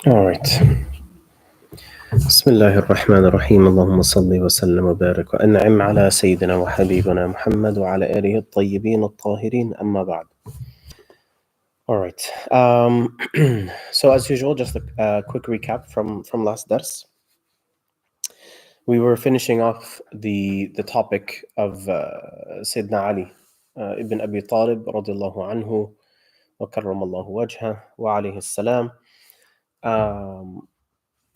All right. بسم الله الرحمن الرحيم اللهم صل وسلم وبارك وأنعم على سيدنا وحبيبنا محمد وعلى آله الطيبين الطاهرين أما بعد. All right. So as usual, just a quick recap from last dars. We were finishing off the topic of Sayyidina Ali ibn Abi Talib radiallahu anhu wa karramallahu wajhah wa alayhi salam.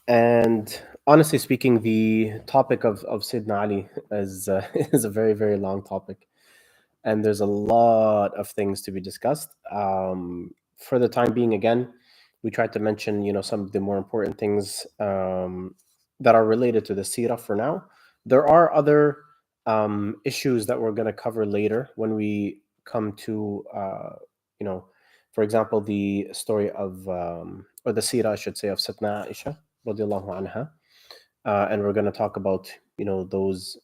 And honestly speaking, the topic of Sayyidina Ali is a very, very long topic. And there's a lot of things to be discussed. For the time being, again, we tried to mention, some of the more important things that are related to the seerah for now. There are other issues that we're going to cover later when we come to, for example, the story of, or the seerah, I should say, of Sayyidina Aisha, radiallahu anha. And we're going to talk about, those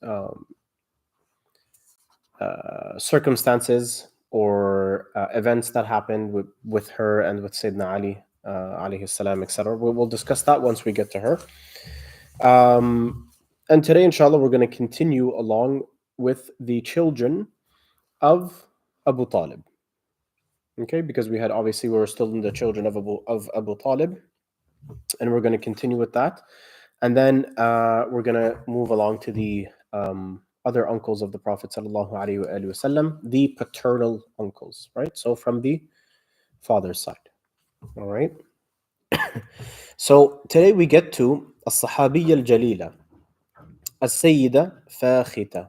circumstances or events that happened with her and with Sayyidina Ali, alayhi salam, etc. We'll discuss that once we get to her. And today, inshallah, we're going to continue along with the children of Abu Talib. Okay, because we were still in the children of Abu Talib, and we're going to continue with that. And then we're going to move along to the other uncles of the Prophet sallallahu alaihi wasallam, the paternal uncles, right? So from the father's side. All right. So today we get to الصحابية الجليلة السيدة فاخته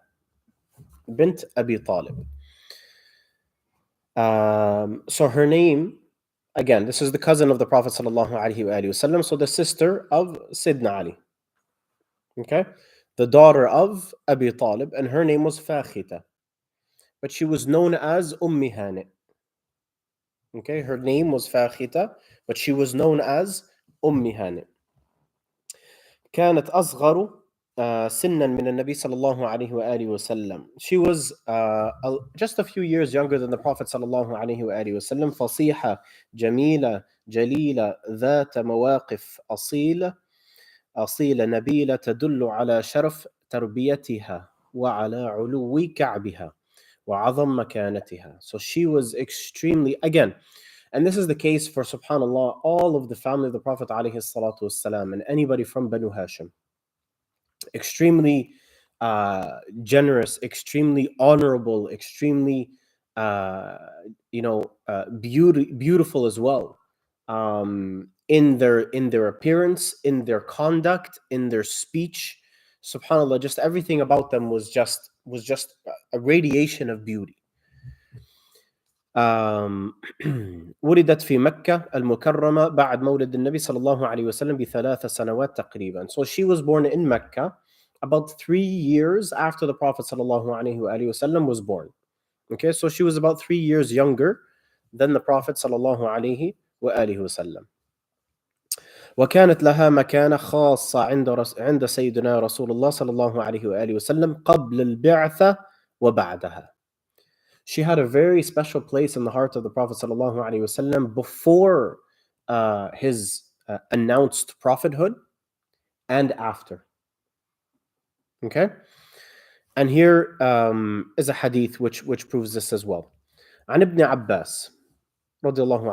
بنت أبي طالب. So her name, again, this is the cousin of the Prophet sallallahu alaihi wasallam, so the sister of Sayyidina Ali. Okay, the daughter of Abi Talib, and her name was Fakhita, but she was known as Hani. Okay, her name was Fakhita, but she was known as Hani. كانت أصغر سنا من النبي صلى الله عليه وآله وسلم. She was just a few years younger than the Prophet صلى الله عليه وآله وسلم. فصيحة جميلة جليلة ذات مواقف أصيلة نبيلة تدل على شرف تربيتها وعلى علو كعبها وعظم مكانتها. So she was extremely, again, and this is the case for, subhanallah, all of the family of the Prophet alayhi salatu wasalam and anybody from Banu Hashim. Extremely generous, extremely honorable, extremely beautiful as well. In their appearance, in their conduct, in their speech, subhanallah, just everything about them was just a radiation of beauty. ولدت في مكة المكرمة بعد مولد النبي صلى الله عليه وسلم ب3 سنوات تقريبا. So she was born in Mecca about 3 years after the Prophet صلى الله عليه وآله وسلم was born. Okay, so she was about 3 years younger than the Prophet صلى الله عليه وآله وسلم. وكانت لها مكانة خاصة عند سيدنا رسول الله صلى الله عليه وآله وسلم قبل البعثة وبعدها. She had a very special place in the heart of the Prophet صلى الله عليه وسلم before his announced prophethood and after. Okay? And here is a hadith which proves this as well. عن ابن عباس رضي الله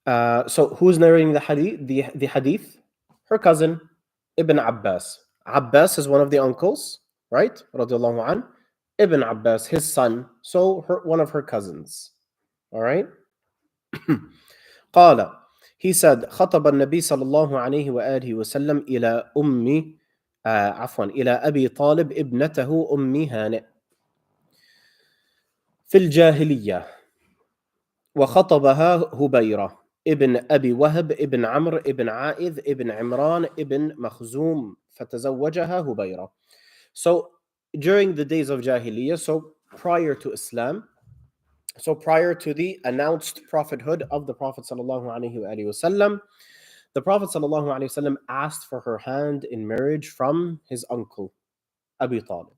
عنهما. So who's narrating the hadith? The hadith? Her cousin, Ibn Abbas. Abbas is one of the uncles, right? Radiallahu an. Ibn Abbas, his son. So one of her cousins. All right? قال, he said, خطب النبي صلى الله عليه وآله وسلم إلى إلى أبي طالب ابنته هانئ في الجاهلية وخطبها هبيرة ابن أبي وهب ابن عمرو ابن عائذ ابن عمران ابن مخزوم فتزوجها هبيرة. So during the days of Jahiliyyah, so prior to Islam, so prior to the announced prophethood of the Prophet sallallahu alaihi wasallam, the Prophet sallallahu alaihi wasallam asked for her hand in marriage from his uncle Abi Talib.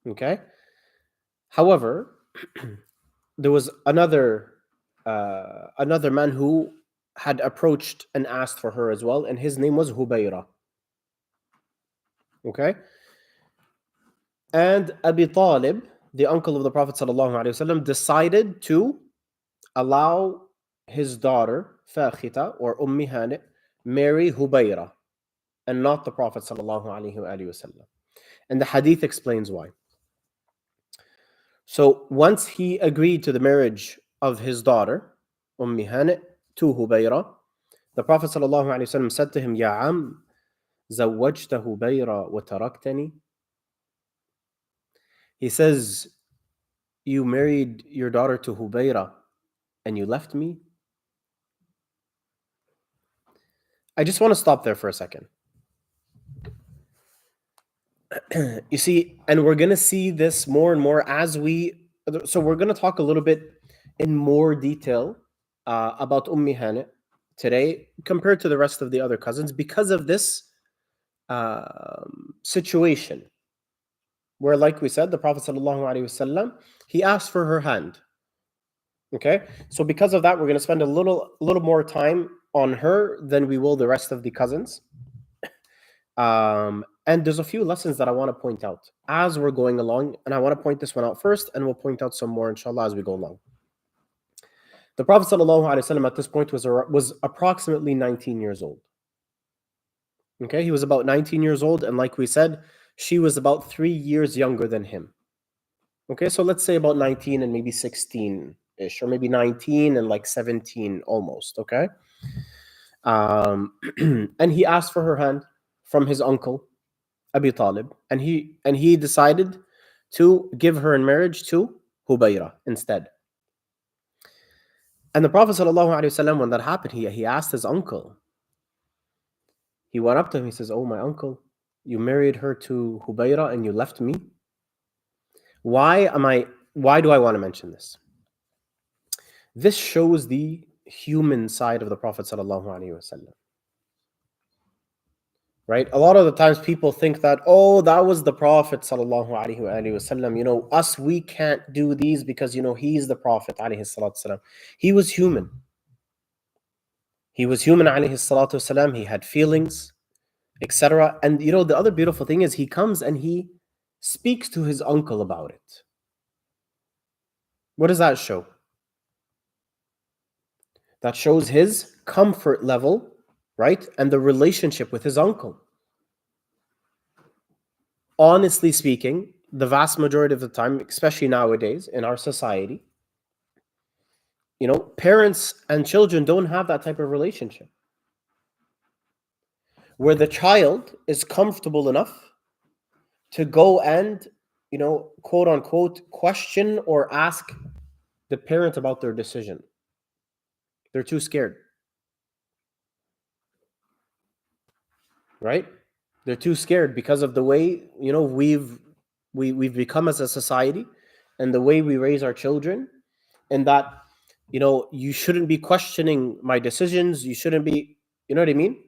Okay. However, there was another man who had approached and asked for her as well, and his name was Hubayra. Okay, and Abi Talib, the uncle of the Prophet ﷺ, decided to allow his daughter Fakhita or Ummi Hani marry Hubayra and not the Prophet ﷺ. And the hadith explains why. So once he agreed to the marriage of his daughter Ummi Hani to Hubayra, the Prophet ﷺ said to him, Ya Am, زوجت هبيرة وتركتني. He says, you married your daughter to Hubayra and you left me? I just want to stop there for a second. You see, and we're going to see this more and more as so we're going to talk a little bit in more detail about Ummi Hani today compared to the rest of the other cousins because of this situation where, like we said, the Prophet ﷺ, he asked for her hand. Okay, so because of that, we're going to spend a little more time on her than we will the rest of the cousins. And there's a few lessons that I want to point out as we're going along, and I want to point this one out first, and we'll point out some more, inshallah, as we go along. The Prophet ﷺ at this point was approximately 19 years old. Okay, he was about 19 years old, and like we said, she was about 3 years younger than him. Okay, so let's say about 19 and maybe 16-ish, or maybe 19 and like 17 almost, okay? And he asked for her hand from his uncle, Abi Talib, and he decided to give her in marriage to Hubayra instead. And the Prophet ﷺ, when that happened, he asked his uncle. He went up to him, he says, oh, my uncle, you married her to Hubayra and you left me? Why do I want to mention this? This shows the human side of the Prophet ﷺ. Right? A lot of the times people think that, oh, that was the Prophet ﷺ. You know, us, we can't do these because, you know, he's the Prophet ﷺ. He was human. He was human ﷺ. He had feelings, etc. And, you know, the other beautiful thing is he comes and he speaks to his uncle about it. What does that show? That shows his comfort level, right? And the relationship with his uncle. Honestly speaking, the vast majority of the time, especially nowadays in our society, you know, parents and children don't have that type of relationship where the child is comfortable enough to go and, you know, quote unquote, question or ask the parent about their decision. They're too scared. Right? They're too scared because of the way, you know, we've become as a society and the way we raise our children, and that, you know, you shouldn't be questioning my decisions. You shouldn't be, you know what I mean?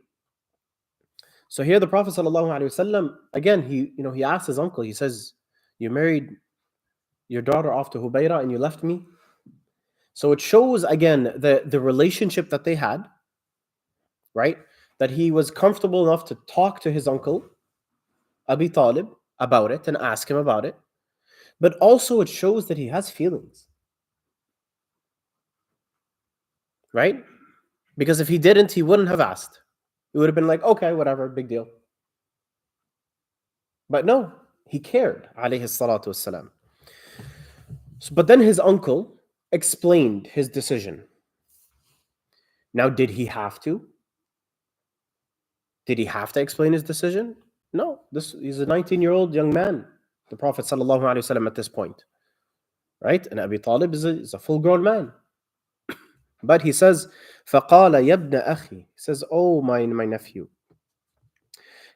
So here the Prophet ﷺ, again, he asked his uncle, he says, you married your daughter off to Hubayra and you left me? So it shows, again, the relationship that they had, right? That he was comfortable enough to talk to his uncle, Abi Talib, about it and ask him about it. But also it shows that he has feelings. Right? Because if he didn't, he wouldn't have asked. He would have been like, okay, whatever, big deal. But no, he cared, alayhi salatu wassalam. But then his uncle explained his decision. Now, did he have to? Did he have to explain his decision? No, he's a 19-year-old young man, the Prophet ﷺ at this point. Right? And Abi Talib is a full-grown man. But he says, فَقَالَ يَبْنَ أَخِي. He says, oh, my nephew.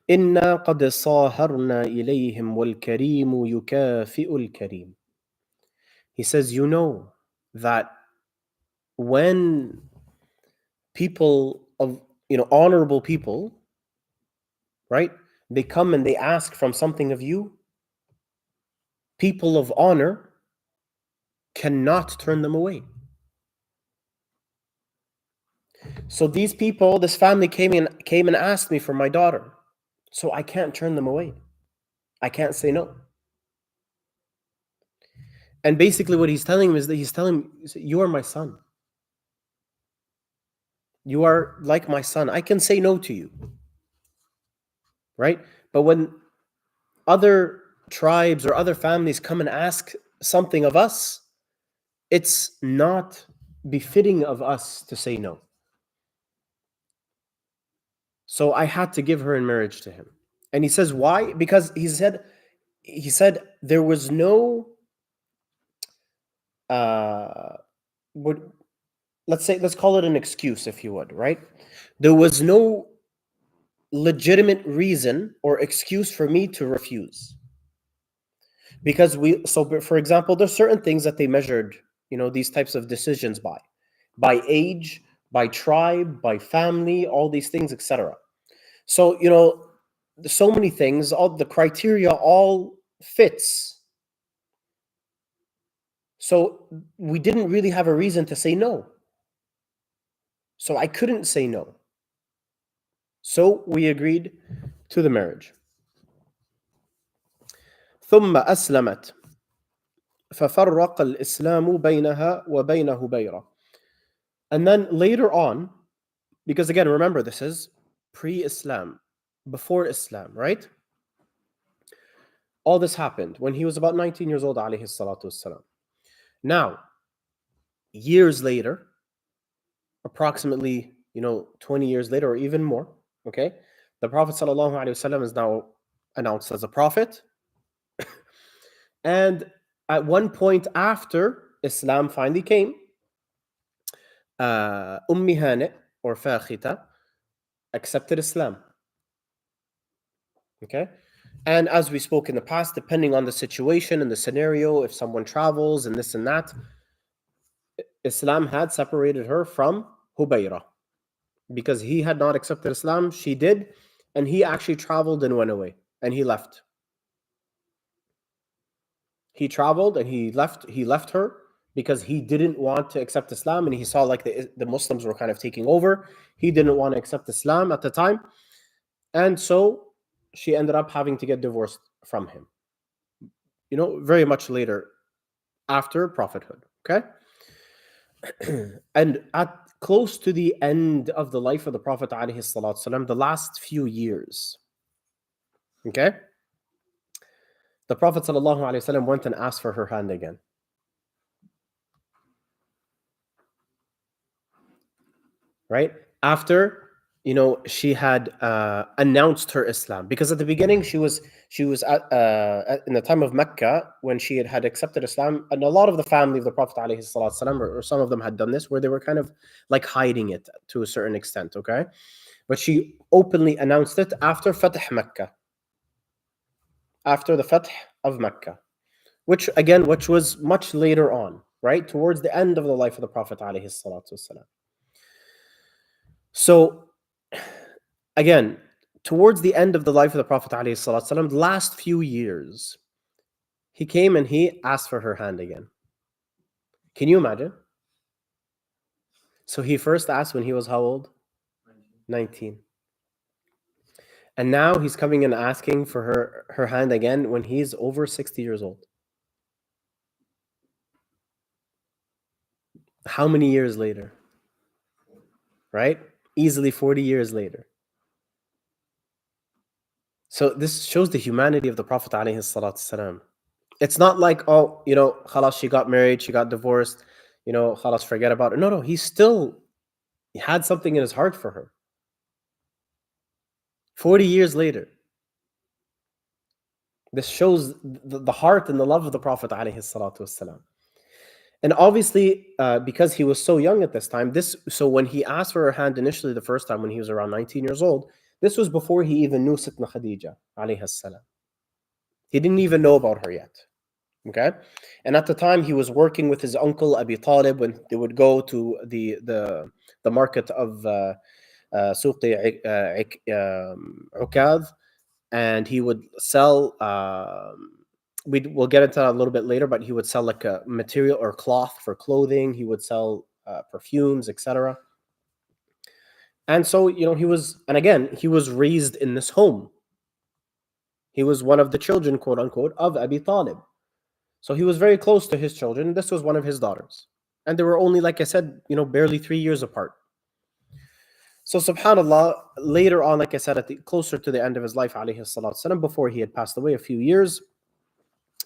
إِنَّا قَدْ صَاهَرْنَا إِلَيْهِمْ وَالْكَرِيمُ يُكَافِئُ الْكَرِيمُ. He says, you know that when people of, you know, honorable people, right, they come and they ask from something of you, people of honor, cannot turn them away. So these people, this family came and asked me for my daughter. So I can't turn them away. I can't say no. And basically what he's telling him is that he's telling him, you are my son. You are like my son. I can say no to you. Right? But when other tribes or other families come and ask something of us, it's not befitting of us to say no. So I had to give her in marriage to him. And he says, why? Because he said there was no let's call it an excuse, if you would, right? There was no legitimate reason or excuse for me to refuse. Because for example, there's certain things that they measured, these types of decisions by age, by tribe, by family, all these things, etc. So, so many things, all the criteria all fits. So we didn't really have a reason to say no. So I couldn't say no. So we agreed to the marriage. ثم أسلمت ففرق الإسلام بينها وبين هبيرة. And then later on, because again, remember, this is pre-Islam, before Islam, right? All this happened when he was about 19 years old, alayhi salatu wassalam. Now, years later, approximately, 20 years later or even more, okay, the Prophet sallallahu alaihi wasallam is now announced as a prophet. And at one point after Islam finally came, Hani or Fakhita accepted Islam. Okay? And as we spoke in the past, depending on the situation and the scenario, if someone travels and this and that, Islam had separated her from Hubayra. Because he had not accepted Islam, she did, and he actually traveled and went away, and he left. He traveled and he left her because he didn't want to accept Islam, and he saw like the Muslims were kind of taking over. He didn't want to accept Islam at the time. And so she ended up having to get divorced from him. Very much later after prophethood. Okay? And at close to the end of the life of the Prophet ﷺ, the last few years, okay, the Prophet ﷺ went and asked for her hand again. Right? After, she had announced her Islam. Because at the beginning, she was in the time of Mecca, when she had accepted Islam, and a lot of the family of the Prophet ﷺ, or some of them had done this, where they were kind of like hiding it to a certain extent, okay? But she openly announced it after Fatih Mecca. After the Fatih of Mecca. Which was much later on, right? Towards the end of the life of the Prophet ﷺ. So, again, towards the end of the life of the Prophet ﷺ, the last few years, he came and he asked for her hand again. Can you imagine? So he first asked when he was how old? 19. And now he's coming and asking for her hand again when he's over 60 years old. How many years later? Right? Easily 40 years later. So this shows the humanity of the Prophet ﷺ. It's not like, khalas, she got married, she got divorced, khalas, forget about it. No, he had something in his heart for her. 40 years later. This shows the heart and the love of the Prophet ﷺ. And obviously, because he was so young at this time, so when he asked for her hand initially the first time when he was around 19 years old, this was before he even knew Sayyidina Khadija alayha salam. He didn't even know about her yet. Okay? And at the time he was working with his uncle Abi Talib when they would go to the market of Suq Ukad, and he would sell we'll get into that a little bit later, but he would sell like a material or cloth for clothing. He would sell perfumes, etc. And so, he was, and again, he was raised in this home. He was one of the children, quote unquote, of Abi Talib. So he was very close to his children. This was one of his daughters. And they were only, like I said, barely 3 years apart. So subhanAllah, later on, like I said, closer to the end of his life, alayhi salatu wasalam, before he had passed away a few years,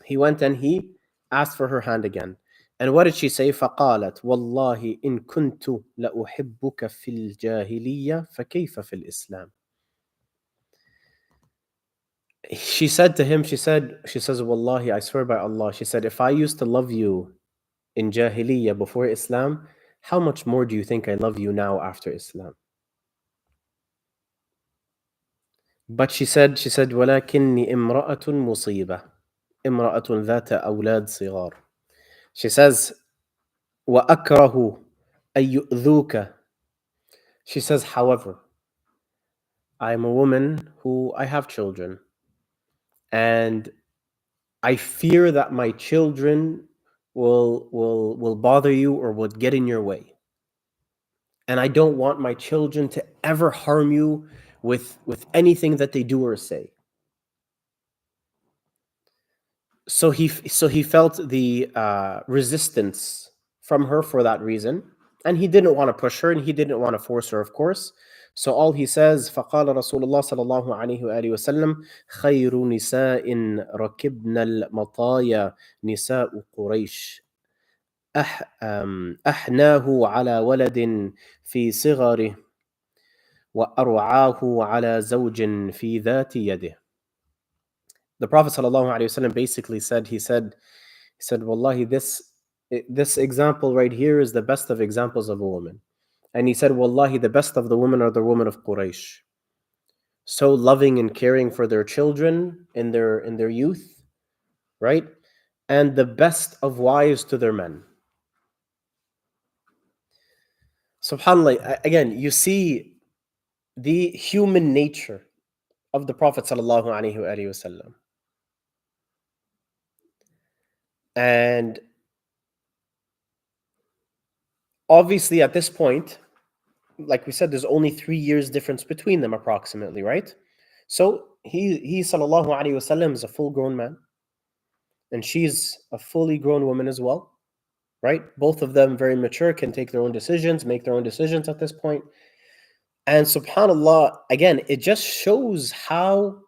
he went and he asked for her hand again. And what did she say? فقالت والله إن كنت لأحبك في الجاهلية فكيف في الإسلام. She said to him, she says, Wallahi, I swear by Allah, she said, if I used to love you in Jahiliyyah before Islam, how much more do you think I love you now after Islam? But she said, ولكني امرأة مصيبة امرأة ذات أولاد صغار. She says, وأكره أن يؤذوك. She says, however, I am a woman who I have children, and I fear that my children will bother you or would get in your way. And I don't want my children to ever harm you with anything that they do or say. So he felt the resistance from her for that reason, and he didn't want to push her and he didn't want to force her, of course. So all he says, فقال رسول الله صلى الله عليه وآله وسلم خير نساء ركبن المطايا نساء قريش أحناه على ولد في صغره وأرعاه على زوج في ذات يده. The Prophet ﷺ basically said, he said, Wallahi, this example right here is the best of examples of a woman. And he said, Wallahi, the best of the women are the women of Quraysh. So loving and caring for their children in their youth, right? And the best of wives to their men. SubhanAllah, again, you see the human nature of the Prophet sallallahu alaihi wasallam. And obviously at this point, like we said, there's only 3 years difference between them approximately, right? So he sallallahu alaihi wasallam is a full-grown man, and she's a fully grown woman as well, right? Both of them very mature, can take their own decisions, make their own decisions at this point. And subhanallah, again, it just shows how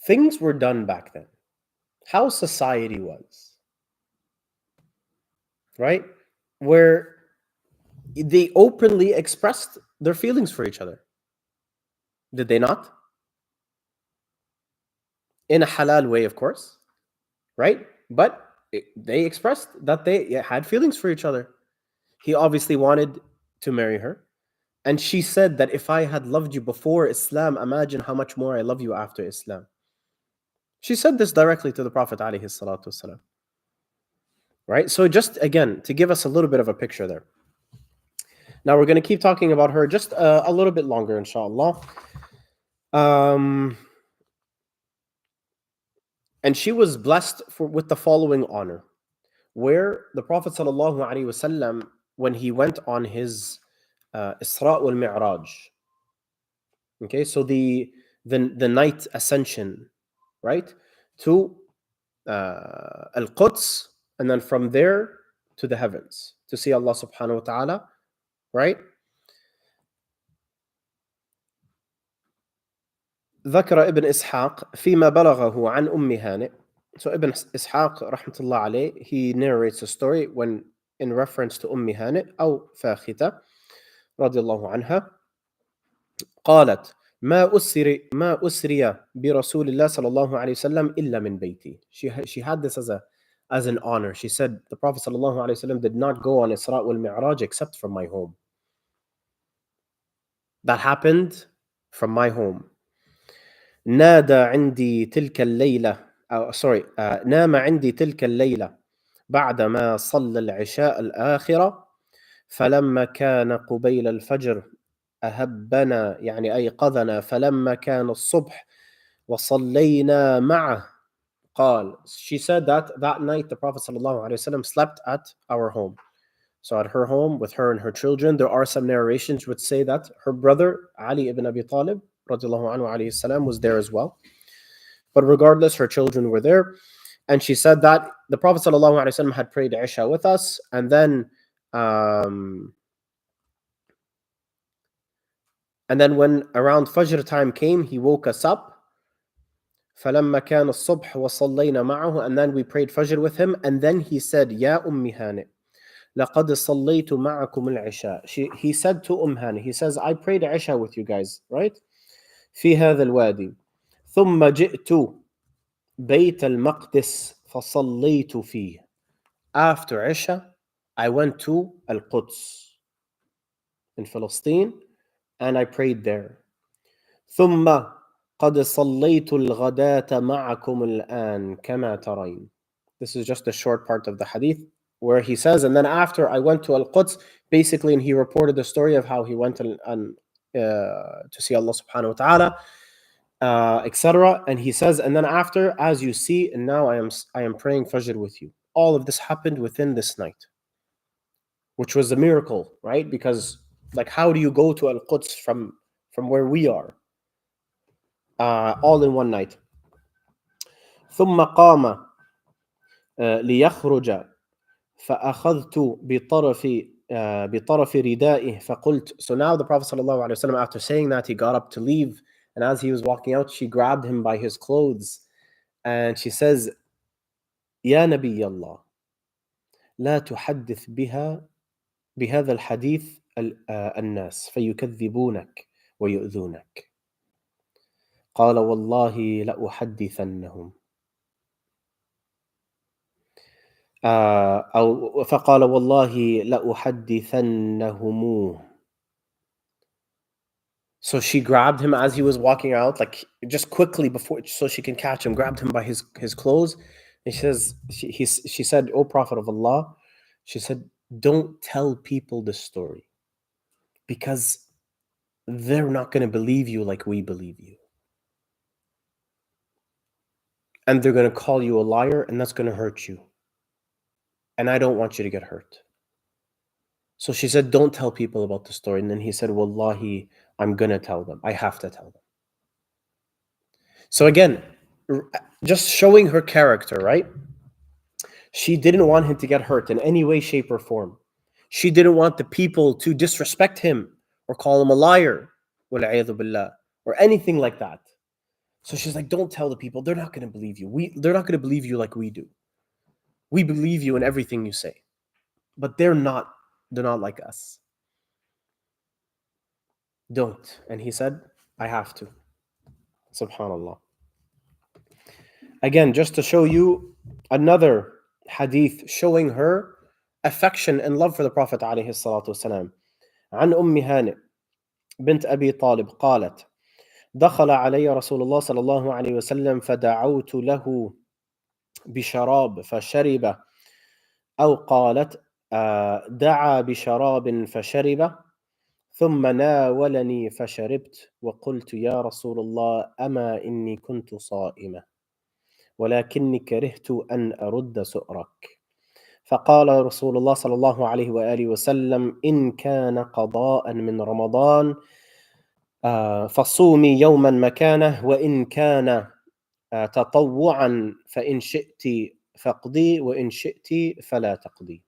things were done back then, how society was, right? Where they openly expressed their feelings for each other. Did they not? In a halal way, of course, right? But they expressed that they had feelings for each other. He obviously wanted to marry her. And she said that if I had loved you before Islam, imagine how much more I love you after Islam. She said this directly to the Prophet alayhi salatu wasalam. Right? So just again, to give us a little bit of a picture there. Now we're going to keep talking about her just a little bit longer, inshallah. And she was blessed with the following honor, where the Prophet sallallahu alaihi wasallam, when he went on his Isra wal-Mi'raj, okay, so the night ascension, right, to Al-Quds, and then from there to the heavens to see Allah subhanahu wa ta'ala, right? ذكر ابن إسحاق فيما بلغه عن أم هانئ. So Ibn Ishaq rahmatullah alayh, he narrates a story when in reference to هانئ أو فاخته رضي الله عنها قالت ما أسري برسول الله صلى الله عليه وسلم إلا من بيتي. She had this as an honor. She said the Prophet صلى الله عليه وسلم did not go on Isra wal Mi'raj except from my home. That happened from my home. نادى عندي تلك الليلة نام عندي تلك الليلة بعدما صلى العشاء الآخرة فلما كان قبيل الفجر أهبنا يعني أيقظنا فلما كان الصبح وصلينا معه قال. She said that night the Prophet ﷺ slept at our home. So at her home with her and her children. There are some narrations which say that her brother Ali ibn Abi Talib radiallahu anhu alayhi salam was there as well. But regardless, her children were there. And she said that the Prophet ﷺ had prayed Isha with us. And then when around Fajr time came, he woke us up. فَلَمَّا كَانَ الصُّبْحُ وَصَلَّيْنَا مَعَهُ. And then we prayed Fajr with him. And then he said, يَا أُمِّ هَانِئ لَقَدْ صَلَّيْتُ مَعَكُمُ الْعِشَاء. He said to Hani, he says, I prayed Isha with you guys, right? في هذا الوادي ثم جئت بيت المقدس فصليت فيه. After Isha, I went to Al-Quds in Palestine and I prayed there. ثم قد صليت الغداة معكم الآن كما ترين. This is just a short part of the hadith where he says, and then after I went to Al-Quds, basically, and he reported the story of how he went to see Allah subhanahu wa ta'ala, etc. And he says, and then after, as you see, and now I am praying Fajr with you. All of this happened within this night, which was a miracle, right? Because like, how do you go to Al-Quds from where we are? All in one night. ثم قام ليخرج فأخذت بطرف ردائه فقلت. So now the Prophet ﷺ, after saying that, he got up to leave, and as he was walking out, she grabbed him by his clothes and she says, يا نبي الله لا تحدث بهذا الحديث الناس فيكذبونك ويؤذونك. قال والله لأحدثنهم. أو فقال والله لأحدثنهم. So she grabbed him as he was walking out, like just quickly before, so she can catch him, grabbed him by his clothes. And she said, "O Prophet of Allah," she said, "don't tell people this story because they're not going to believe you like we believe you. And they're going to call you a liar, and that's going to hurt you. And I don't want you to get hurt." So she said, "Don't tell people about the story." And then he said, "Wallahi, I'm going to tell them. I have to tell them." So again, just showing her character, right? She didn't want him to get hurt in any way, shape, or form. She didn't want the people to disrespect him or call him a liar, or anything like that. So she's like, don't tell the people. They're not going to believe you. They're not going to believe you like we do. We believe you in everything you say. But they're not like us. Don't. And he said, I have to. Subhanallah. Again, just to show you another hadith showing her affection and love for the Prophet عليه الصلاة والسلام. عن أم هانئ بنت أبي طالب قالت دخل علي رسول الله صلى الله عليه وسلم فدعوت له بشراب فشرب أو قالت دعا بشراب فشرب ثم ناولني فشربت وقلت يا رسول الله أما إني كنت صائمة ولكني كرهت أن أرد سؤرك. فقال رسول الله صلى الله عليه وآله وسلم إن كان قضاء من رمضان فصومي يوما مكانه وإن كان تطوعا فإن شئت فاقضي وإن شئت فلا تقضي.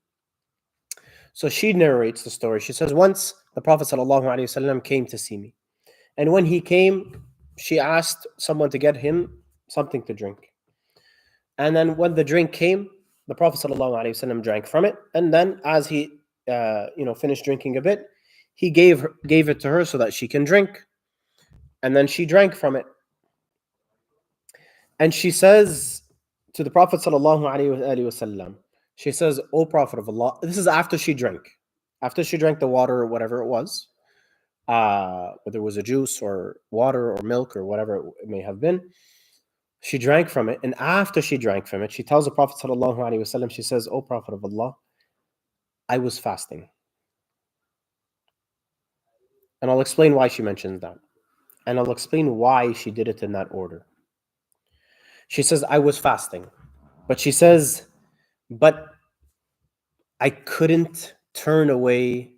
So she narrates the story. She says, once the Prophet ﷺ came to see me. And when he came, she asked someone to get him something to drink. And then when the drink came, the Prophet ﷺ drank from it. And then as he finished drinking a bit, he gave it to her so that she can drink. And then she drank from it. And she says to the Prophet ﷺ, she says, O Prophet of Allah, this is after she drank the water or whatever it was, whether it was a juice or water or milk or whatever it may have been. She drank from it, and after she drank from it, she tells the Prophet ﷺ, she says, O Prophet of Allah, I was fasting. And I'll explain why she mentions that. And I'll explain why she did it in that order. She says, I was fasting. But she says, but I couldn't turn away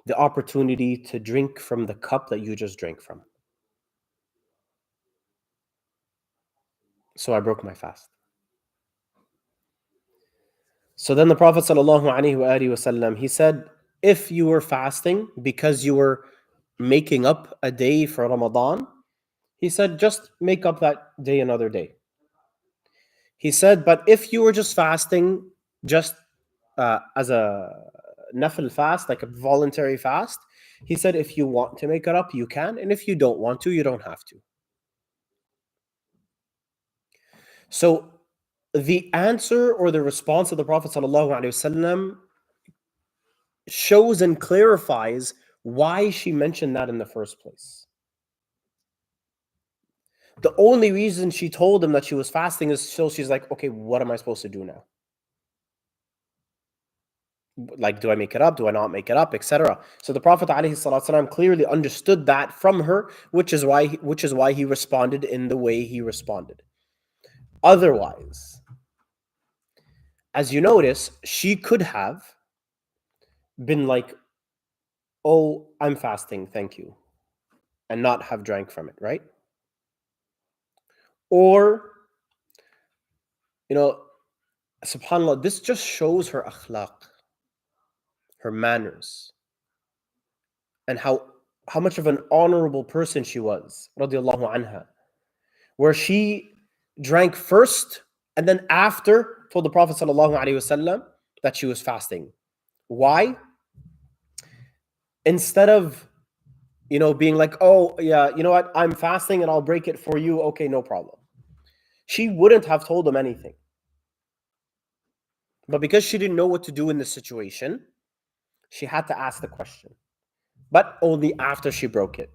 the opportunity to drink from the cup that you just drank from. So I broke my fast. So then the Prophet ﷺ, he said, if you were fasting because you were making up a day for Ramadan, he said, just make up that day another day. He said, but if you were just fasting, just as a nafil fast, like a voluntary fast, he said, if you want to make it up, you can. And if you don't want to, you don't have to. So the answer or the response of the Prophet ﷺ shows and clarifies why she mentioned that in the first place. The only reason she told him that she was fasting is so she's like, okay, what am I supposed to do now? Like, do I make it up? Do I not make it up? Etc. So the Prophet ﷺ clearly understood that from her, which is why he responded in the way he responded. Otherwise, as you notice, she could have been like, oh, I'm fasting, thank you, and not have drank from it, right? Or, subhanAllah, this just shows her akhlaq, her manners, and how much of an honorable person she was, radiallahu anha, where she drank first and then after told the Prophet ﷺ that she was fasting. Why? Instead of, being like, oh, yeah, you know what, I'm fasting and I'll break it for you. Okay, no problem. She wouldn't have told him anything. But because she didn't know what to do in this situation, she had to ask the question. But only after she broke it.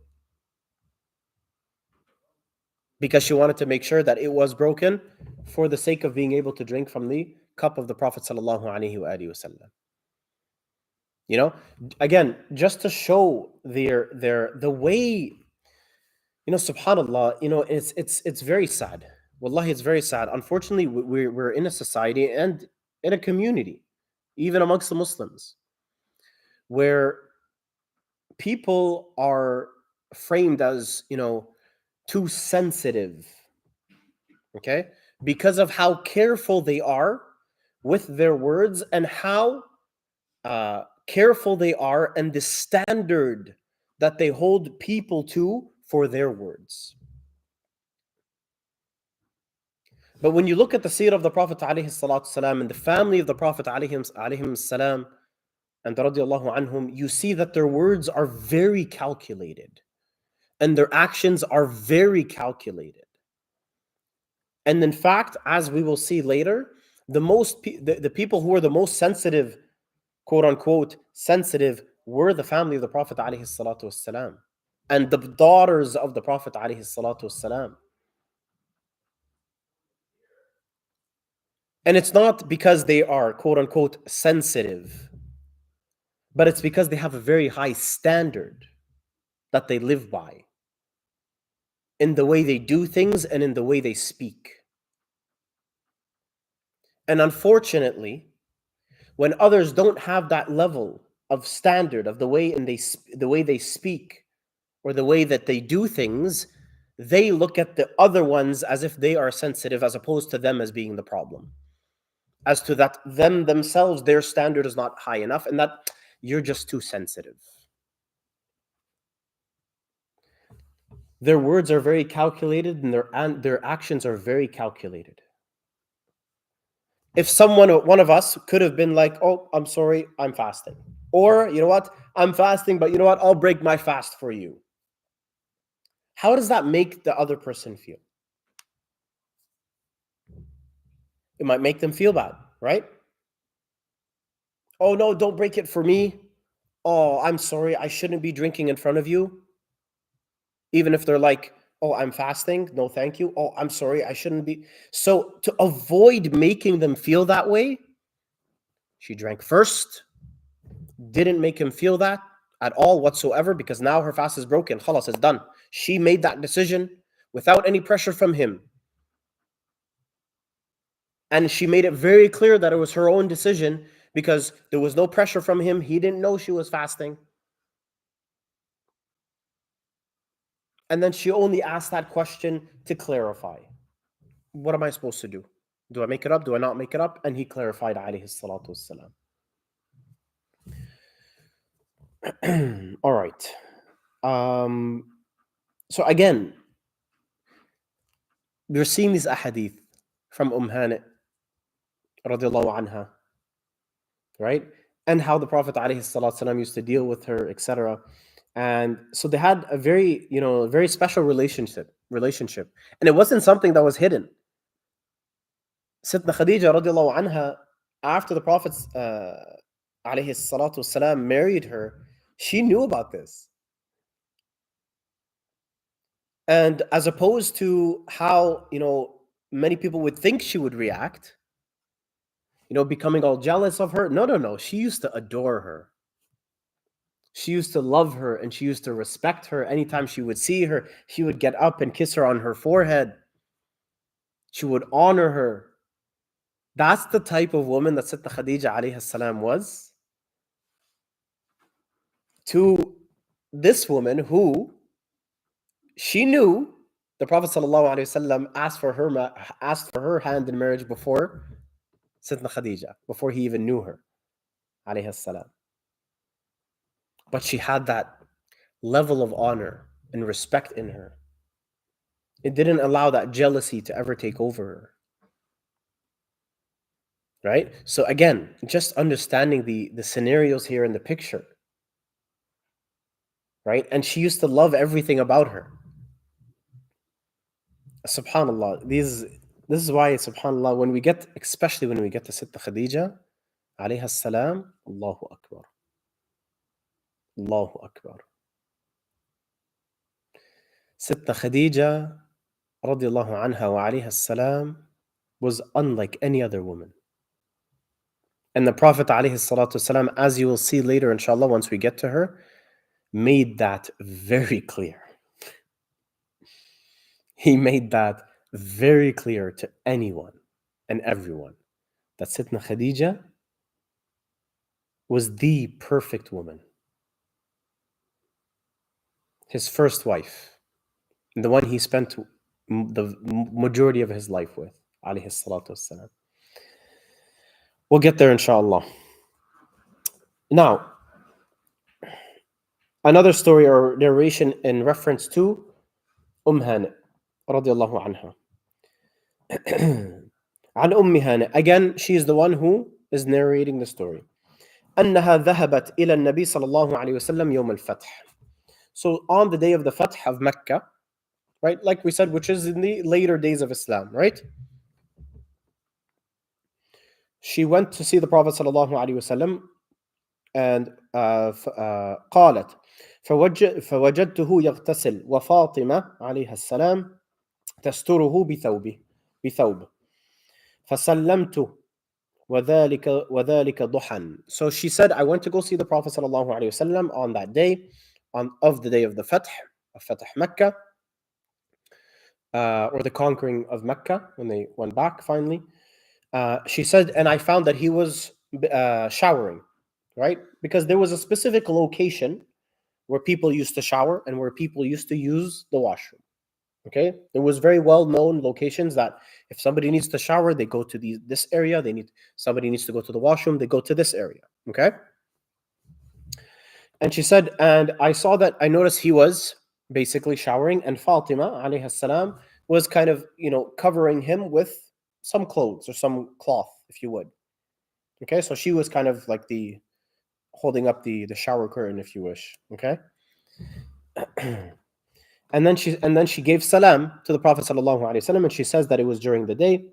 Because she wanted to make sure that it was broken for the sake of being able to drink from the cup of the Prophet ﷺ. Again, just to show the way, subhanallah, it's very sad. Wallahi, it's very sad. Unfortunately, we're in a society and in a community, even amongst the Muslims, where people are framed as, too sensitive, okay? Because of how careful they are with their words and how careful they are and the standard that they hold people to for their words. But when you look at the seerah of the Prophet ﷺ and the family of the Prophet ﷺ and radiallahu anhum, you see that their words are very calculated and their actions are very calculated. And in fact, as we will see later, the people who were the most sensitive, quote unquote, sensitive, were the family of the Prophet ﷺ and the daughters of the Prophet ﷺ. And it's not because they are, quote unquote, sensitive, but it's because they have a very high standard that they live by in the way they do things and in the way they speak. And unfortunately, when others don't have that level of standard of the way they speak or the way that they do things, they look at the other ones as if they are sensitive, as opposed to them as being the problem. As to that themselves, their standard is not high enough, and that you're just too sensitive. Their words are very calculated, and their actions are very calculated. If one of us could have been like, oh, I'm sorry, I'm fasting. Or, you know what, I'm fasting, but you know what, I'll break my fast for you. How does that make the other person feel? It might make them feel bad, right? Oh, no, don't break it for me. Oh, I'm sorry, I shouldn't be drinking in front of you. Even if they're like, oh, I'm fasting, no thank you. Oh, I'm sorry, I shouldn't be. So to avoid making them feel that way, she drank first, didn't make him feel that at all whatsoever, because now her fast is broken. Khalas, it's done. She made that decision without any pressure from him. And she made it very clear that it was her own decision because there was no pressure from him. He didn't know she was fasting. And then she only asked that question to clarify. What am I supposed to do? Do I make it up? Do I not make it up? And he clarified, alayhi salatu wassalam. All right. So again, we're seeing these ahadith from Hani radiallahu anha, right? And how the Prophet alayhi salatu wasalam used to deal with her, etc. And so they had a very, very special relationship. And it wasn't something that was hidden. Sayyidina Khadija radiallahu anha, after the Prophet alayhi salatu wasalam married her, she knew about this. And as opposed to how, many people would think she would react, becoming all jealous of her. No. She used to adore her. She used to love her and she used to respect her. Anytime she would see her, she would get up and kiss her on her forehead. She would honor her. That's the type of woman that Sayyidina Khadija alayhi salam was to this woman who she knew the Prophet sallallahu alaihi wasallam asked for her hand in marriage before Sayyidina Khadija, before he even knew her alayhi salam. But she had that level of honor and respect in her. It didn't allow that jealousy to ever take over her. Right? So again, just understanding the scenarios here in the picture. Right? And she used to love everything about her. SubhanAllah. This is why, SubhanAllah, especially when we get to Sitta Khadija, alayha salam, Allahu Akbar. Allahu Akbar. Sitta Khadija, radiallahu anha wa alayha salam, was unlike any other woman. And the Prophet alayhi salatu wasalam, as you will see later, inshallah, once we get to her, made that very clear. He made that very clear to anyone and everyone that Sittna Khadija was the perfect woman. His first wife, and the one he spent the majority of his life with, alayhi salatu wassalam. We'll get there, inshallah. Now, another story or narration in reference to Hani radiallahu anha. عن Hani. Again, she is the one who is narrating the story. أنها ذهبت إلى النبي صلى الله عليه وسلم يوم الفتح. So on the day of the Fath of Mecca, right, like we said, which is in the later days of Islam, right? She went to see the Prophet صلى الله عليه وسلم and قالت فوجدته يغتسل وفاطمة عليها السلام تستره بثوب فسلمت وذلك ضحى. So she said, I went to go see the Prophet صلى الله عليه وسلم on that day, of the day of the Fath, of Fath Mecca, or the conquering of Mecca, when they went back finally. She said, and I found that he was showering, right? Because there was a specific location where people used to shower and where people used to use the washroom. Okay, there was very well-known locations that if somebody needs to shower, they go to this area. Somebody needs to go to the washroom, they go to this area. Okay. And she said, and I noticed he was basically showering, and Fatima alayhi salam was kind of, covering him with some clothes or some cloth, if you would. Okay, so she was kind of like holding up the shower curtain, if you wish. Okay. And then she gave salam to the Prophet sallallahu alaihi wasallam, and she says that it was during the day.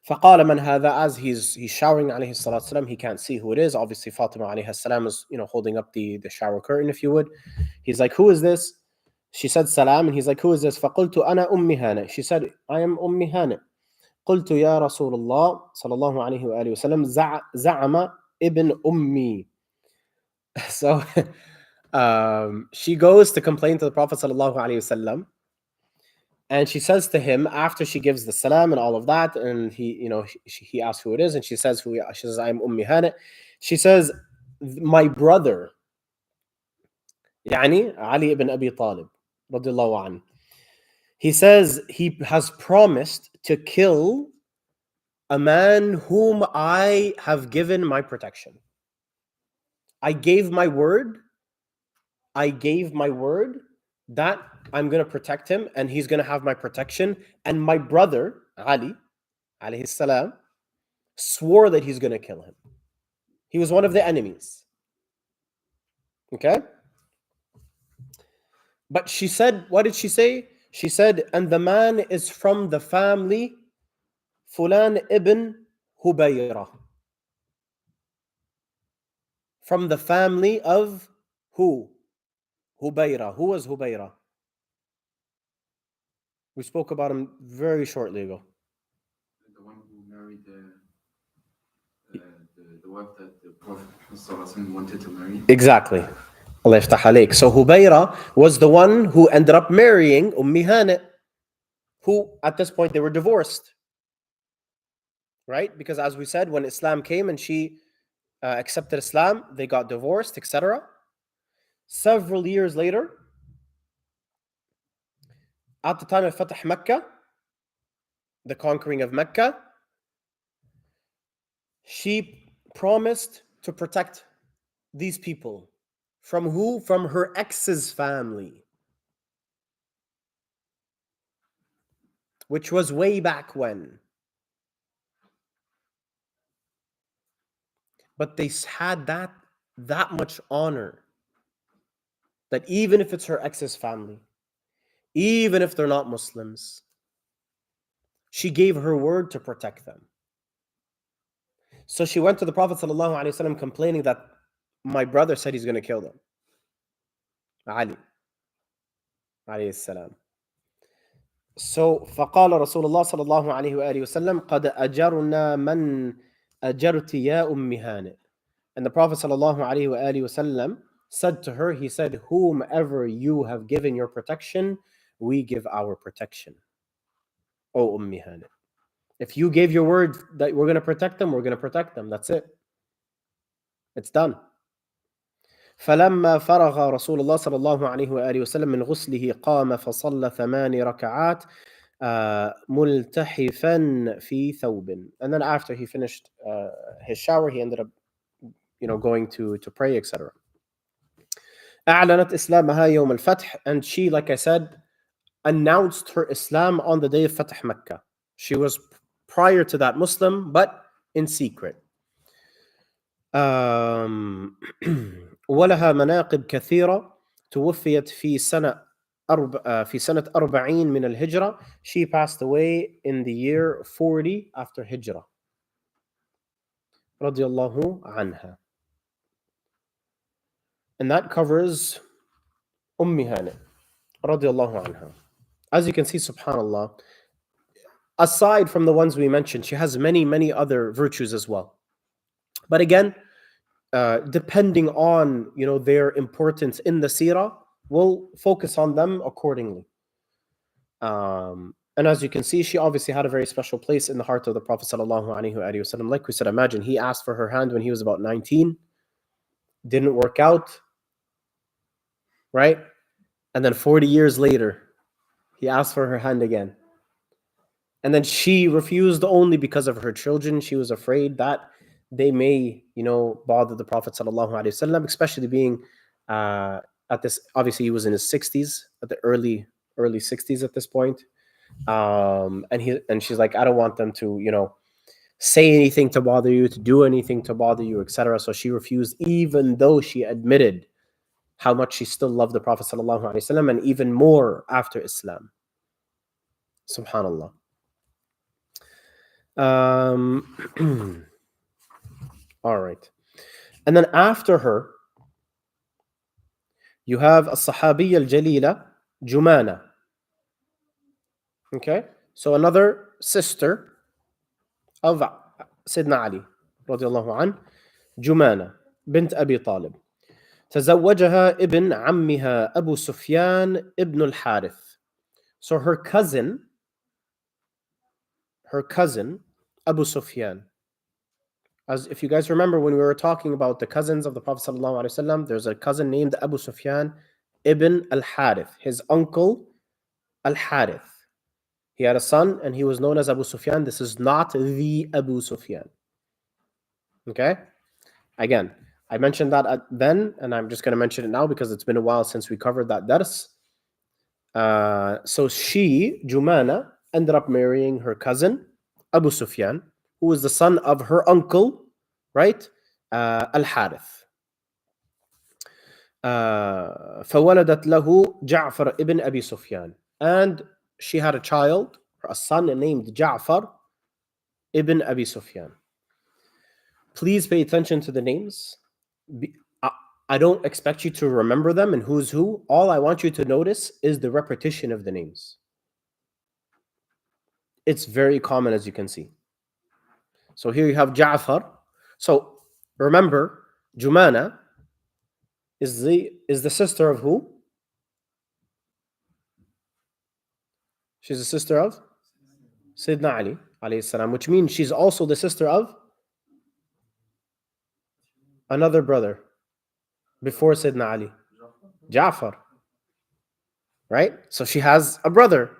فقال من هذا, as he's showering alayhi salatu salam, he can't see who it is. Obviously, Fatima alayhi salam is holding up the shower curtain, if you would. He's like, who is this? She said salam, and he's like, who is this? فقلت أنا أم هانئ. She said, I am هانئ. قلت يا رسول الله صلى الله عليه وآله وسلم زعم ابن أمي. So she goes to complain to the Prophet sallallahu alaihi wasallam, And she says to him after she gives the salam and all of that, and he asks who it is, and she says she says, I'm Hani. She says, my brother, يعني Ali ibn Abi Talib, radiallahu anhu. He says he has promised to kill a man whom I have given my protection. I gave my word that I'm going to protect him and he's going to have my protection. And my brother, Ali, alayhi salam, swore that he's going to kill him. He was one of the enemies. Okay? But she said, what did she say? She said, and the man is from the family Fulan ibn Hubayra. From the family of who? Hubayra. Who was Hubayra? We spoke about him very shortly ago. The one who married the wife that the Prophet wanted to marry. Exactly. Allah yaftah alayk. So Hubayra was the one who ended up marrying Hani, who at this point they were divorced. Right? Because as we said, when Islam came and she accepted Islam, they got divorced, etc. Several years later, at the time of Fatah Mecca, the conquering of Mecca, she promised to protect these people. From who? From her ex's family. Which was way back when. But they had that much honor that even if it's her ex's family, even if they're not Muslims, she gave her word to protect them. So she went to the Prophet ﷺ complaining that my brother said he's going to kill them. Ali alayhi salam. So فقال رسول الله صلى الله عليه وآله وسلم قد أجرنا من أجرت يا هانئ. And the Prophet sallallahu alaihi wasallam said to her, he said, whomever you have given your protection, we give our protection. O Hani. If you gave your word that we're going to protect them, we're going to protect them. That's it. It's done. فلما فرغ رسول الله صلى الله عليه وآله وسلم من غسله قام فصلى 8 ركعات ملتحفا في ثوب. And then after he finished his shower, he ended up going to pray, etc. أعلنت إسلامها يوم الفتح, and she, like I said, announced her Islam on the day of Fatah Mecca. She was prior to that Muslim, but in secret. ولها مناقب كثيرة. توفيت في سنة 40 من الهجرة. She passed away in the year 40 after Hijrah. رضي الله عنها. And that covers Hani, radiallahu anha. As you can see, subhanallah, aside from the ones we mentioned, she has many, many other virtues as well. But again, depending on their importance in the seerah, we'll focus on them accordingly. And as you can see, she obviously had a very special place in the heart of the Prophet sallallahu alaihi wasallam. Like we said, imagine he asked for her hand when he was about 19, didn't work out. Right? And then 40 years later, he asked for her hand again. And then she refused only because of her children. She was afraid that they may, bother the Prophet ﷺ, especially being at this, obviously he was in his 60s, at the early 60s at this point. And she's like, I don't want them to, say anything to bother you, to do anything to bother you, etc. So she refused, even though she admitted how much she still loved the Prophet ﷺ, and even more after Islam. Subhanallah. All right. And then after her, you have As-Sahabiyya Al-Jalila, Jumana. Okay? So another sister of Sayyidina Ali, radiallahu anh, Jumana, bint Abi Talib. تزوجها ابن عمها أبو سفيان ابن الحارث So her cousin Abu Sufyan. As if you guys remember when we were talking about the cousins of the Prophet ﷺ, there's a cousin named Abu Sufyan ibn al-Harith, his uncle al-Harith. He had a son and he was known as Abu Sufyan. This is not the Abu Sufyan. Okay? Again, I mentioned that then, and I'm just going to mention it now because it's been a while since we covered that dars. So she, Jumana, ended up marrying her cousin, Abu Sufyan, who was the son of her uncle, right? Al-Harith. فولدت له جعفر ibn Abi Sufyan. And she had a child, a son named Ja'far ibn Abi Sufyan. Please pay attention to the names. I don't expect you to remember them and who's who. All I want you to notice is the repetition of the names. It's very common, as you can see. So here you have Ja'far. So remember, Jumana is the sister of who? She's the sister of Sayyidina Ali alayhi salam, which means she's also the sister of another brother before Sayyidina Ali, Ja'far. Right? So she has a brother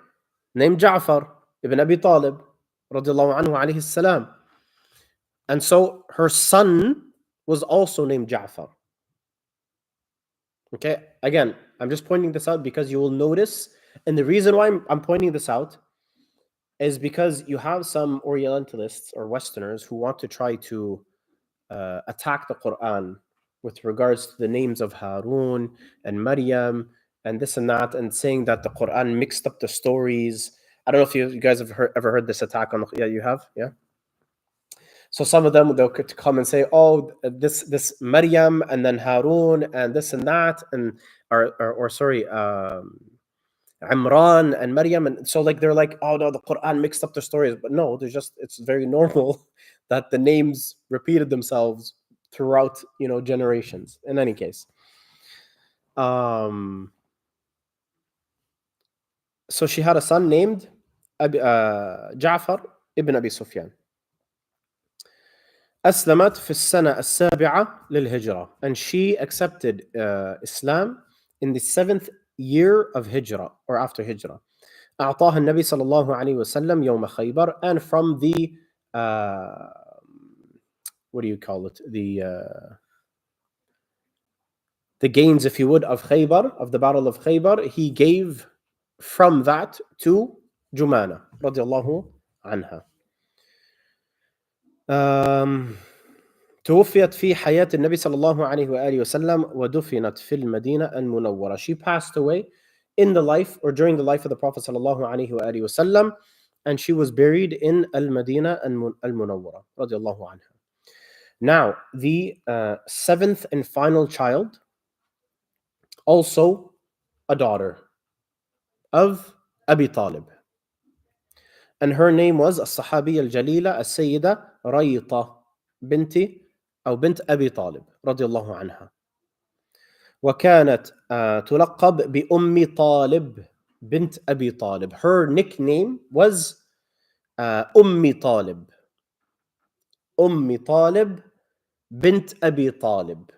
named Ja'far ibn Abi Talib radiallahu anhu alayhi salam. And so her son was also named Ja'far. Okay, again, I'm just pointing this out because you will notice, and the reason why I'm pointing this out is because you have some Orientalists or Westerners who want to try to attack the Quran with regards to the names of Harun and Maryam and this and that, and saying that the Quran mixed up the stories. I don't know if you guys have ever heard this attack on. Yeah, you have. Yeah. So some of them, they'll come and say, "Oh, this Maryam and then Harun and this and that, and or sorry, Imran and Maryam." And so like they're like, "Oh no, the Quran mixed up the stories." But no, it's very normal that the names repeated themselves throughout generations. In any case, so she had a son named Ja'far ibn Abi Sufyan. أسلمت في السنة السابعة للهجرة, and she accepted Islam in the 7th year of Hijrah or after Hijrah. أعطاها النبي صلى الله عليه وسلم يوم خيبر, and from the what do you call it, the gains, if you would, of Khaybar, of the battle of Khaybar, he gave from that to Jumana radiallahu anha. توفيت في حياة النبي صلى الله عليه وآله وسلم ودفنت في المدينة المنورة. She passed away in the life or during the life of the Prophet صلى الله عليه وآله وسلم, and she was buried in Al-Madinah Al-Munawwara رضي الله عنها. Now, the 7th and final child, also a daughter of Abi Talib, and her name was الصحابية الجليلة السيدة ريطة بنت أبي طالب رضي الله عنها. وكانت تلقب بأم طالب بنت أبي طالب. Her nickname was أم طالب. أم طالب بنت أبي طالب.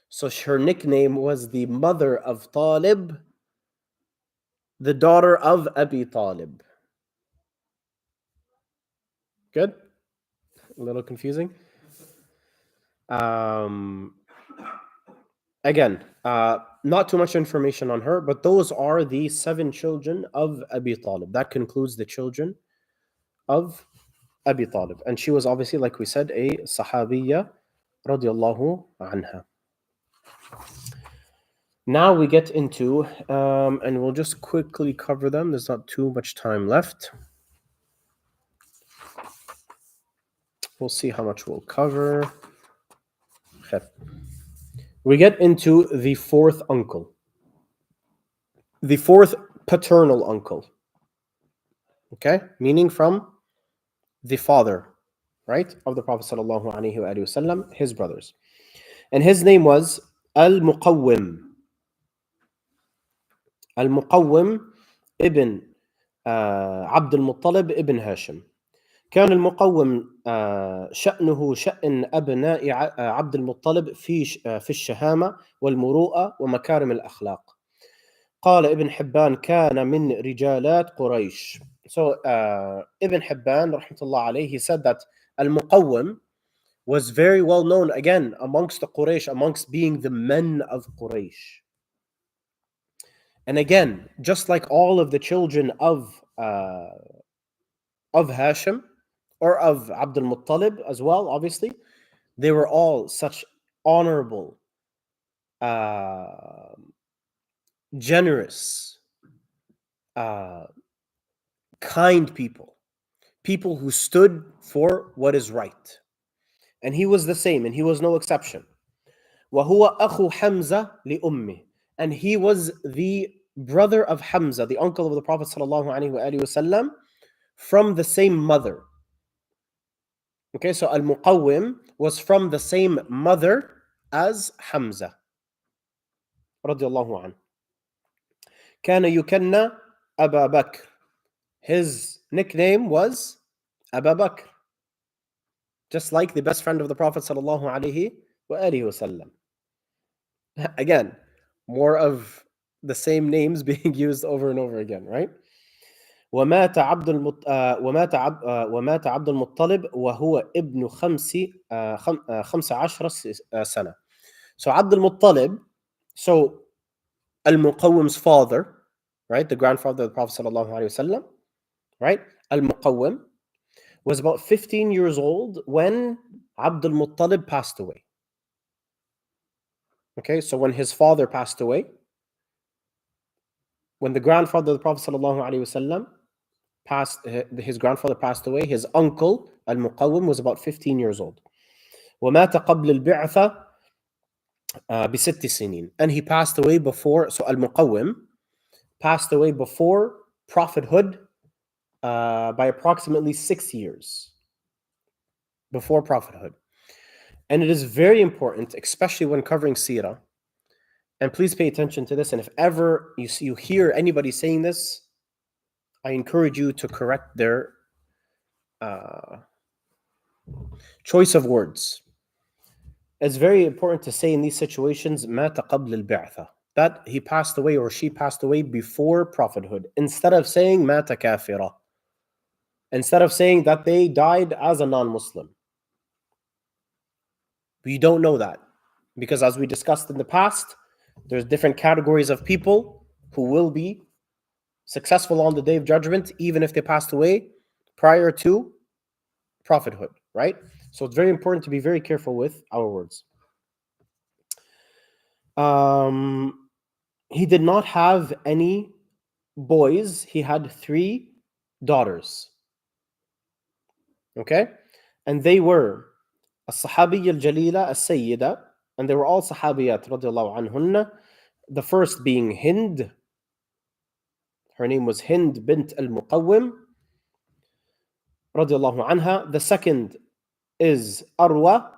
So her nickname was the mother of Talib, the daughter of Abi Talib. Good? A little confusing? Again, not too much information on her, but those are the 7 children of Abi Talib. That concludes the children of Abi Talib. And she was obviously, like we said, a Sahabiyya radiallahu anha. Now we get into, and we'll just quickly cover them. There's not too much time left. We'll see how much we'll cover. Okay. We get into the 4th uncle, the 4th paternal uncle. Okay, meaning from the father, right, of the Prophet sallallahu alaihi wasallam, his brothers, and his name was Al-Muqawwim ibn عبد المطلب ابن هاشم. كان المقوم شأنه شأن أبناء عبد المطلب في الشهامة والمروءة ومكارم الأخلاق. قال ابن حبان كان من رجالات قريش. So Ibn Hibban rahmatullah alayhi, he said that Al-Muqawwim was very well known again amongst the Quraysh, amongst being the men of Quraysh. And again, just like all of the children of Hashim or of Abdul Muttalib as well, obviously, they were all such honorable, generous, kind people who stood for what is right. And he was the same, and he was no exception. وَهُوَ أَخُو حَمْزَةَ لِأُمِّهِ. And he was the brother of Hamza, the uncle of the Prophet ﷺ, from the same mother. Okay, so Al-Muqawwim was from the same mother as Hamza radiallahu anhu. كان يكنى أبا بكر. His nickname was Abu Bakr, just like the best friend of the Prophet sallallahu alaihi wasallam. Again, more of the same names being used over and over again, right? ومات عبد المطلب وهو ابن 15 سنة. So Abd al-Muttalib, so Al-Muqawwim's father, right, the grandfather of the Prophet sallallahu alaihi wasallam, right, Al-Muqawwim was about 15 years old when Abd al-Muttalib passed away. Okay, so when his father passed away, when the grandfather of the Prophet ﷺ his grandfather passed away, his uncle Al-Muqawwim was about 15 years old. ومات قبل البعثة بست سنين. And he passed away before, so Al-Muqawwim passed away before prophethood by approximately 6 years. Before prophethood. And it is very important, especially when covering seerah, and please pay attention to this, and if ever you hear anybody saying this, I encourage you to correct their choice of words. It's very important to say in these situations, مَاتَ قَبْلَ الْبِعْثَةِ, that he passed away or she passed away before prophethood, instead of saying مَاتَ كَافِرًا, instead of saying that they died as a non-Muslim. We don't know that, because as we discussed in the past, there's different categories of people who will be successful on the Day of Judgment, even if they passed away prior to prophethood, right? So it's very important to be very careful with our words. He did not have any boys. He had 3 daughters. Okay? And they were As-Sahabiyya al-Jalila As-Sayyida, and they were all Sahabiyat radiallahu anhunna. The first being Hind. Her name was Hind bint al-Muqawwim radiallahu anha. The second is Arwa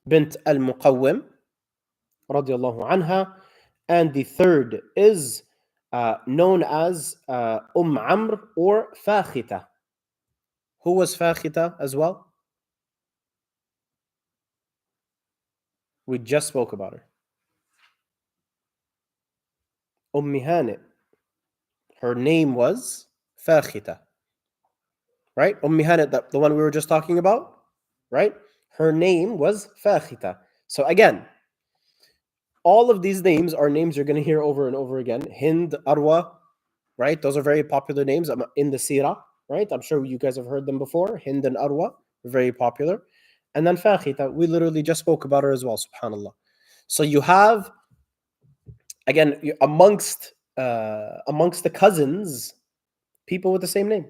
bint al-Muqawwim radiallahu anha. And the third is known as Amr or Fakhita. Who was Fakhita as well? We just spoke about her. Hani. Her name was Fakhita. Right? Hani, the one we were just talking about, right? Her name was Fakhita. So again, all of these names are names you're going to hear over and over again. Hind, Arwa, right? Those are very popular names in the seerah, right? I'm sure you guys have heard them before. Hind and Arwa, very popular. And then Fakhita, we literally just spoke about her as well, subhanAllah. So you have, again, amongst the cousins, people with the same name.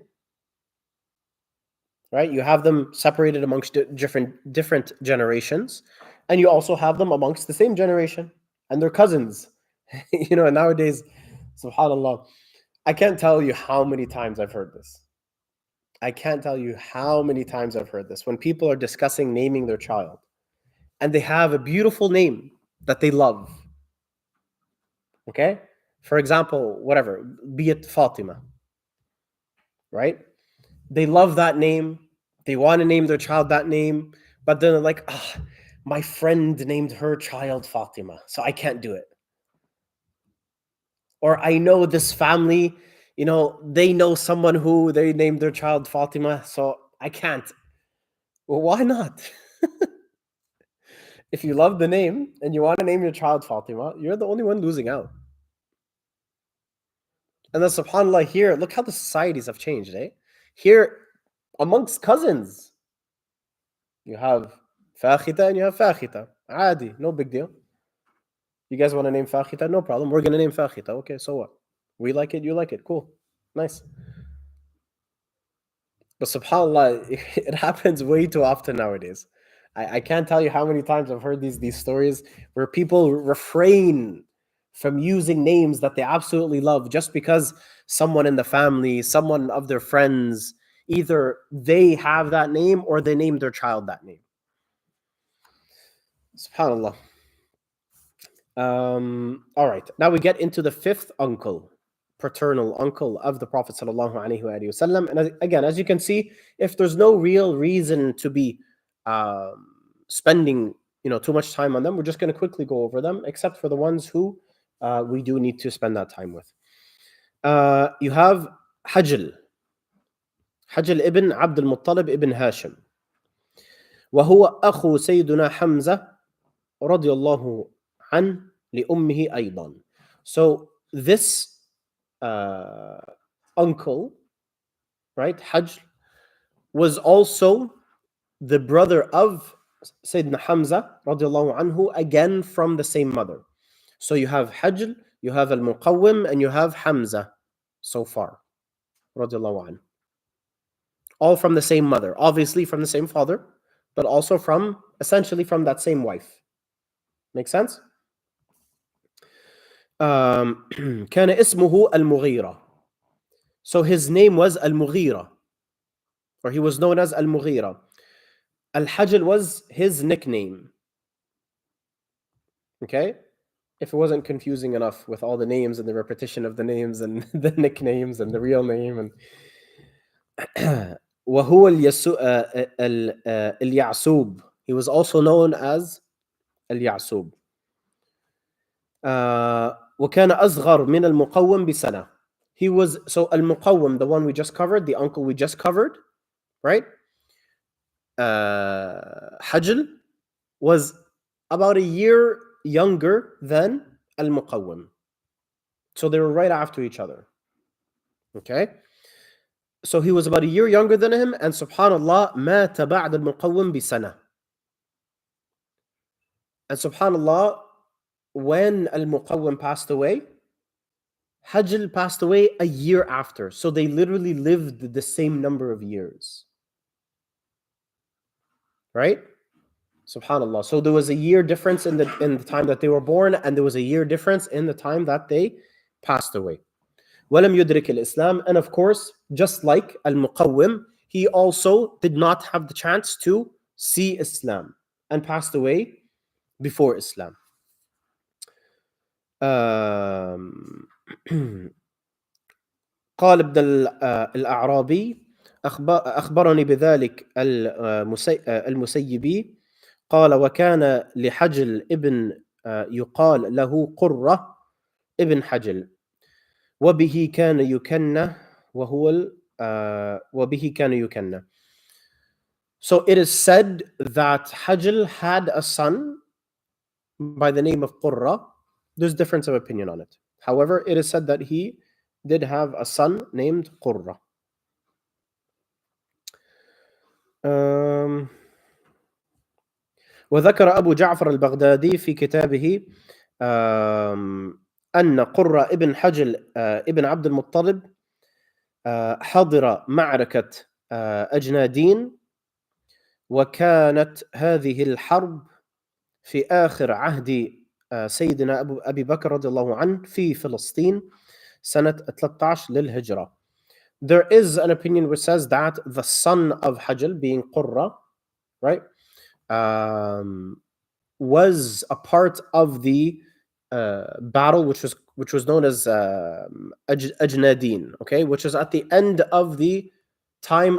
Right? You have them separated amongst different generations, and you also have them amongst the same generation, and they're cousins. And nowadays, subhanAllah, I can't tell you how many times I've heard this. When people are discussing naming their child, and they have a beautiful name that they love. Okay? For example, whatever, be it Fatima. right? They love that name. They want to name their child that name, but then they're like, ah, my friend named her child Fatima, so I can't do it. Or I know this family, they know someone who they named their child Fatima, so I can't. Well, why not? If you love the name and you want to name your child Fatima, you're the only one losing out. And then subhanAllah, here, look how the societies have changed, eh? Here, amongst cousins, you have Fakhita and you have Fakhita. Adi, no big deal. You guys want to name Fakhita? No problem. We're going to name Fakhita. Okay, so what? We like it, you like it. Cool. Nice. But subhanAllah, it happens way too often nowadays. I can't tell you how many times I've heard these stories where people refrain from using names that they absolutely love just because someone in the family, someone of their friends, either they have that name or they named their child that name. SubhanAllah. All right, now we get into the fifth uncle, paternal uncle of the Prophet sallallahu alaihi wasallam. And again, as you can see, if there's no real reason to be spending too much time on them, we're just going to quickly go over them, except for the ones who we do need to spend that time with. You have Hajl ibn Abd al-Muttalib ibn Hashim, وهو أخو سيدنا حمزة رضي الله عنه لأمه أيضا. So this uncle, right, Hajl, was also the brother of Sayyidina Hamza radiallahu anhu, again from the same mother. So you have Hajl, you have Al-Muqawwim, and you have Hamza so far, radiallahu anhu. All from the same mother, obviously from the same father, but also essentially from that same wife. Make sense? كان اسمه المغيرة. So his name was Al-Mughira, or he was known as Al-Mughira. Al-Hajl was his nickname. Okay? If it wasn't confusing enough with all the names and the repetition of the names and the nicknames and the real name. And وهو اليعسوب. He was also known as اليعسوب. وكان أصغر من المقوم بسنة. He was, so Al-Muqawwim, the one we just covered, the uncle we just covered, right? Hajl was about a year younger than Al-Muqawwim. So they were right after each other. Okay? So he was about a year younger than him, and subhanAllah, مات بعد المقوم بسنة. And subhanAllah, when Al-Muqawwim passed away, Hajl passed away a year after. So they literally lived the same number of years. Right? SubhanAllah. So there was a year difference in the time that they were born, and there was a year difference in the time that they passed away. وَلَمْ يُدْرِكِ الْإِسْلام. And of course, just like Al-Muqawwim, he also did not have the chance to see Islam and passed away before Islam. قال ابن الأعرابي أخبرني بذلك المسيبي قال وكان لحجل ابن يقال له قرة ابن حجل وبه كان يكنى وبه كان يكنى. So it is said that Hajl had a son by the name of Qurra. There's difference of opinion on it. However, it is said that he did have a son named Qurra. وذكر أبو جعفر البغدادي في كتابه أن قرة ابن حجل ابن عبد المطلب حضر معركة أجنادين وكانت هذه الحرب في آخر عهد سيدنا أبي بكر رضي الله عنه في فلسطين سنة 13 للهجرة. There is an opinion which says that the son of Hajl, being Qurra, right, was a part of the battle which was which was known as Ajnadin, okay, which is at the end of the time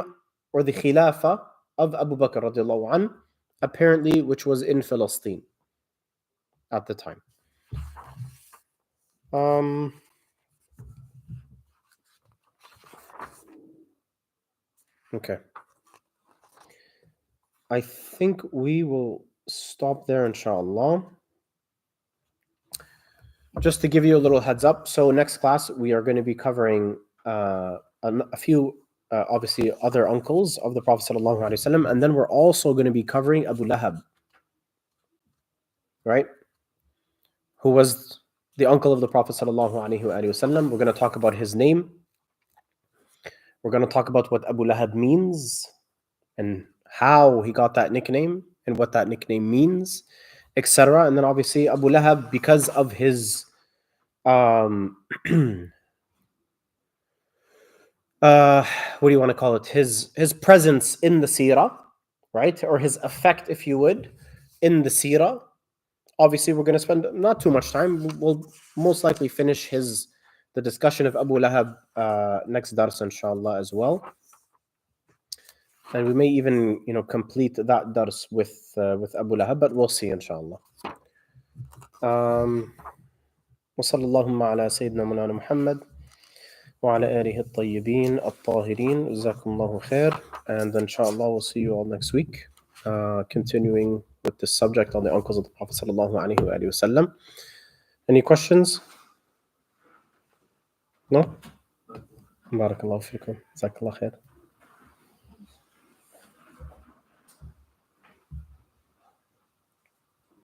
or the Khilafah of Abu Bakr radiallahu anh, apparently, which was in Palestine at the time. Okay. I think we will stop there, inshallah. Just to give you a little heads up, so next class we are going to be covering a few, obviously, other uncles of the Prophet sallallahu alaihi wasallam, and then we're also going to be covering Abu Lahab, right? Who was the uncle of the Prophet sallallahu alaihi wasallam. We're going to talk about his name. We're going to talk about what Abu Lahab means and how he got that nickname and what that nickname means, etc. And then obviously Abu Lahab, because of his what do you want to call it? His presence in the seerah, right? Or his effect, if you would, in the seerah. Obviously, we're going to spend not too much time. We'll most likely finish the discussion of Abu Lahab next dars, inshallah, as well. And we may even, complete that dars with Abu Lahab, but we'll see, inshallah. وصلى اللهم على سيدنا مولانا محمد وعلى آله الطيبين الطاهرين جزاكم الله خير. And inshallah we'll see you all next week, continuing with this subject on the uncles of the Prophet sallallahu alaihi wasallam. Any questions? No? بارك الله فيكم جزاك الله خير.